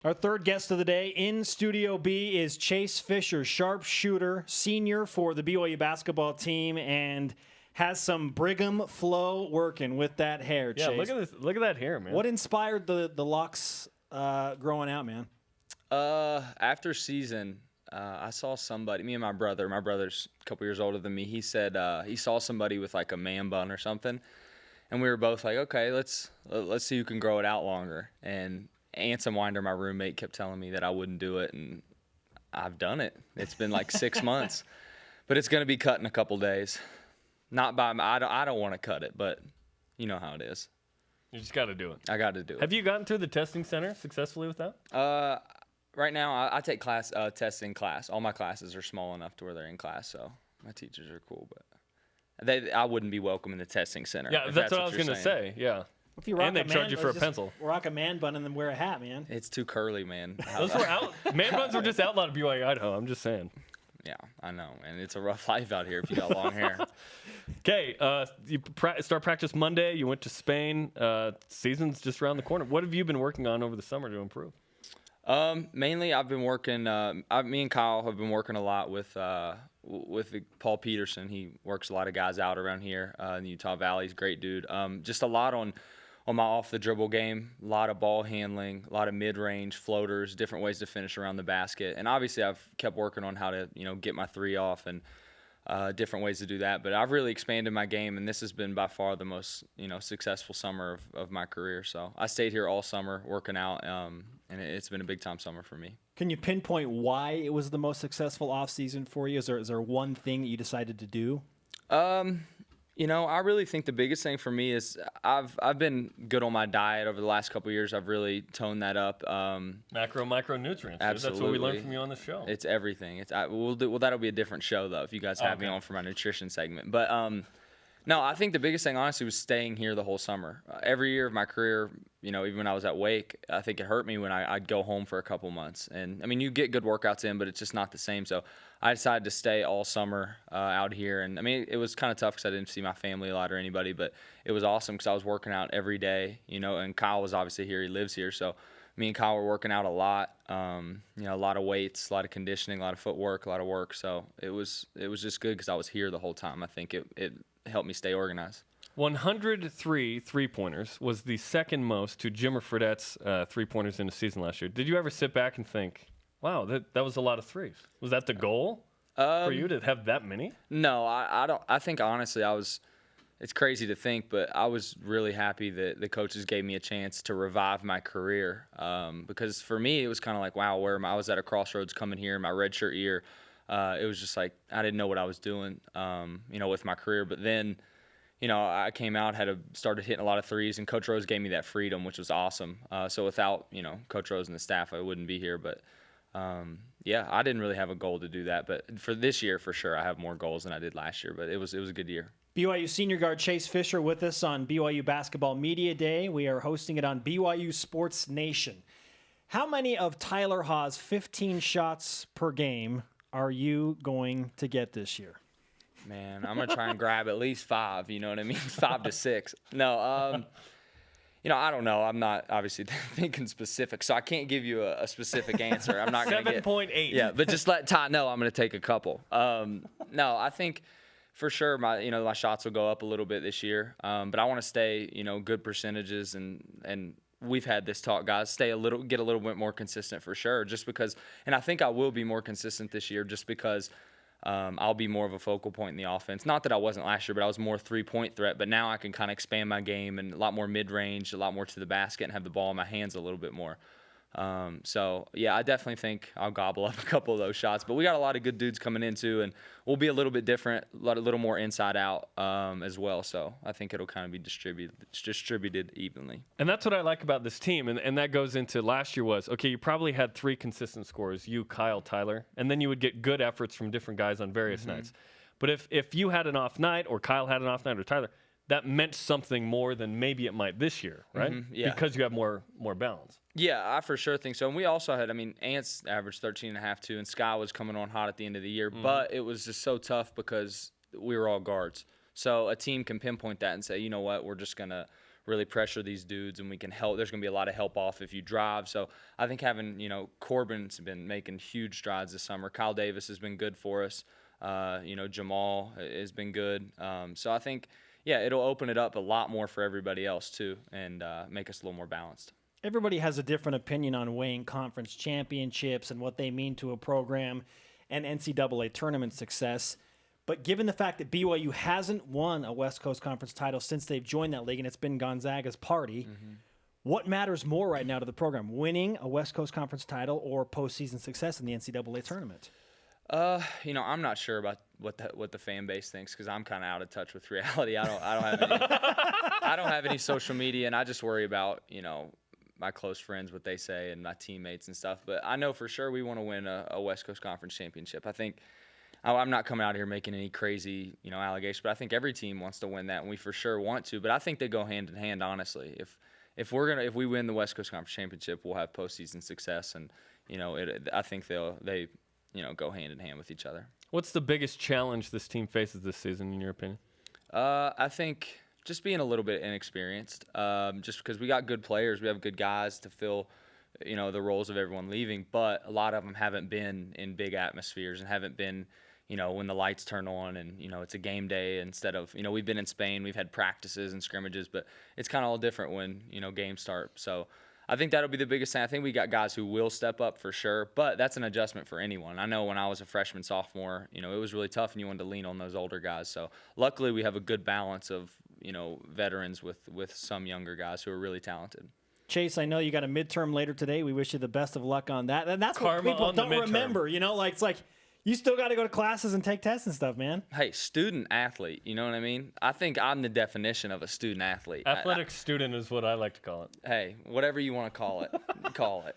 Our third guest of the day in Studio B is Chase Fisher, sharpshooter, senior for the BYU basketball team, and has some Brigham flow working with that hair, Yeah, Chase. look at this. Look at that hair, man. What inspired the locks growing out, man? After season, I saw somebody, me and my brother's a couple years older than me, he said he saw somebody with like a man bun or something, and we were both like, okay, let's see who can grow it out longer. And Ansem Winder, my roommate, kept telling me that I wouldn't do it, and I've done it. It's been like 6 months, but it's going to be cut in a couple days. Not by I don't want to cut it, but you know how it is. You just got to do it. I got to do it. Have you gotten through the testing center successfully with that? Right now, I take testing class. All my classes are small enough to where they're in class, so my teachers are cool, but I wouldn't be welcome in the testing center. Yeah, that's what I was going to say. Yeah. If you rock And they a man, charge you for a just pencil. Rock a man bun and then wear a hat, man. It's too curly, man. Those were out. Man buns were just outlawed at BYU Idaho. I'm just saying. Yeah, I know, and it's a rough life out here if you got long hair. Okay, you start practice Monday. You went to Spain. Season's just around the corner. What have you been working on over the summer to improve? Mainly, I've been working. Me and Kyle have been working a lot with Paul Peterson. He works a lot of guys out around here in the Utah Valley. He's a great dude. Just a lot on my off-the-dribble game, a lot of ball handling, a lot of mid-range floaters, different ways to finish around the basket. And obviously, I've kept working on how to get my three off and different ways to do that. But I've really expanded my game, and this has been by far the most successful summer of my career. So I stayed here all summer working out, and it's been a big-time summer for me. Can you pinpoint why it was the most successful offseason for you? Is there one thing that you decided to do? I really think the biggest thing for me is I've been good on my diet over the last couple of years. I've really toned that up. Micronutrients. Absolutely. That's what we learned from you on the show. It's everything. That'll be a different show though if you guys have me on for my nutrition segment. But no, I think the biggest thing honestly was staying here the whole summer. Every year of my career, even when I was at Wake, I think it hurt me when I'd go home for a couple months. And I mean, you get good workouts in, but it's just not the same. So I decided to stay all summer out here. And I mean, it was kind of tough because I didn't see my family a lot or anybody, but it was awesome because I was working out every day, and Kyle was obviously here. He lives here. So me and Kyle were working out a lot, a lot of weights, a lot of conditioning, a lot of footwork, a lot of work. So it was just good because I was here the whole time. I think it helped me stay organized. 103 three-pointers was the second most to Jimmer Fredette's three-pointers in the season last year. Did you ever sit back and think, wow, that was a lot of threes? Was that the goal for you to have that many? No, I don't. I think, honestly, it's crazy to think, but I was really happy that the coaches gave me a chance to revive my career because for me, it was kind of like, wow, I was at a crossroads coming here in my redshirt year. It was just like I didn't know what I was doing, with my career. But then, I came out, started hitting a lot of threes, and Coach Rose gave me that freedom, which was awesome. So without, Coach Rose and the staff, I wouldn't be here. But, I didn't really have a goal to do that. But for this year, for sure, I have more goals than I did last year. But it was a good year. BYU senior guard Chase Fisher with us on BYU Basketball Media Day. We are hosting it on BYU Sports Nation. How many of Tyler Hawes' 15 shots per game are you going to get this year? Man, I'm going to try and grab at least 5, you know what I mean? 5 to 6. No, I don't know. I'm not obviously thinking specific, so I can't give you a specific answer. I'm not going to get 7.8. Yeah, but just let Ty know I'm going to take a couple. No, I think for sure my shots will go up a little bit this year, but I want to stay good percentages and we've had this talk, guys. Get a little bit more consistent for sure, just because. And I think I will be more consistent this year, just because I'll be more of a focal point in the offense. Not that I wasn't last year, but I was more 3-point threat. But now I can kind of expand my game and a lot more mid-range, a lot more to the basket, and have the ball in my hands a little bit more. I definitely think I'll gobble up a couple of those shots. But we got a lot of good dudes coming in too, and we'll be a little bit different, a little more inside out as well. So I think it'll kind of be distributed evenly. And that's what I like about this team, and that goes into last year was, okay, you probably had 3 consistent scorers, you, Kyle, Tyler, and then you would get good efforts from different guys on various nights. But if you had an off night, or Kyle had an off night, or Tyler, that meant something more than maybe it might this year, right? Yeah. Because you have more balance. Yeah, I for sure think so. And we also had, Ants averaged 13.5 too, and Sky was coming on hot at the end of the year. But it was just so tough because we were all guards. So a team can pinpoint that and say, you know what, we're just gonna really pressure these dudes, and we can help. There's going to be a lot of help off if you drive. So I think having, Corbin's been making huge strides this summer. Kyle Davis has been good for us. Jamal has been good. So I think, it'll open it up a lot more for everybody else too, and make us a little more balanced. Everybody has a different opinion on weighing conference championships and what they mean to a program and NCAA tournament success. But given the fact that BYU hasn't won a West Coast Conference title since they've joined that league, and it's been Gonzaga's party, what matters more right now to the program, winning a West Coast Conference title or postseason success in the NCAA tournament? I'm not sure about what the fan base thinks, because I'm kind of out of touch with reality. I don't have any social media, and I just worry about my close friends, what they say, and my teammates and stuff. But I know for sure we want to win a West Coast Conference championship. I think I'm not coming out here making any crazy allegations, but I think every team wants to win that, and we for sure want to. But I think they go hand in hand, honestly. If we win the West Coast Conference championship, we'll have postseason success, and I think they go hand in hand with each other. What's the biggest challenge this team faces this season, in your opinion? I think just being a little bit inexperienced, just because we got good players, we have good guys to fill, the roles of everyone leaving, but a lot of them haven't been in big atmospheres and haven't been, when the lights turn on and, it's a game day instead of, we've been in Spain, we've had practices and scrimmages, but it's kind of all different when, games start. So I think that'll be the biggest thing. I think we got guys who will step up for sure, but that's an adjustment for anyone. I know when I was a freshman, sophomore, it was really tough and you wanted to lean on those older guys. So luckily we have a good balance of, veterans with some younger guys who are really talented. Chase, I know you got a midterm later today. We wish you the best of luck on that. And that's Karma what people on the don't midterm. remember. It's like you still got to go to classes and take tests and stuff, man. Hey, student athlete, you know what I mean? I think I'm the definition of a student athlete. Athletic student is what I like to call it. Hey, whatever you want to call it, call it.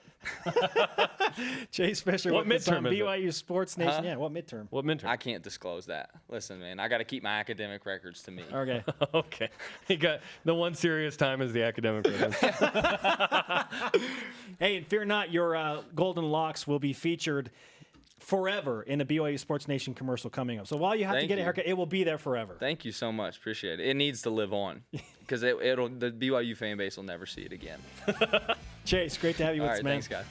Chase Fisher, What with us on midterm is it? BYU Sports Nation. Yeah, what midterm? What midterm? I can't disclose that. Listen, man, I got to keep my academic records to me. Okay. Okay. You got the one serious time is the academic records. Hey, and fear not, your golden locks will be featured forever in a BYU Sports Nation commercial coming up. So while you have to Thank get a you. haircut, it will be there forever. Thank you so much. Appreciate it. It needs to live on because the BYU fan base will never see it again. Chase, great to have you All with right, us, man. thanks, guys.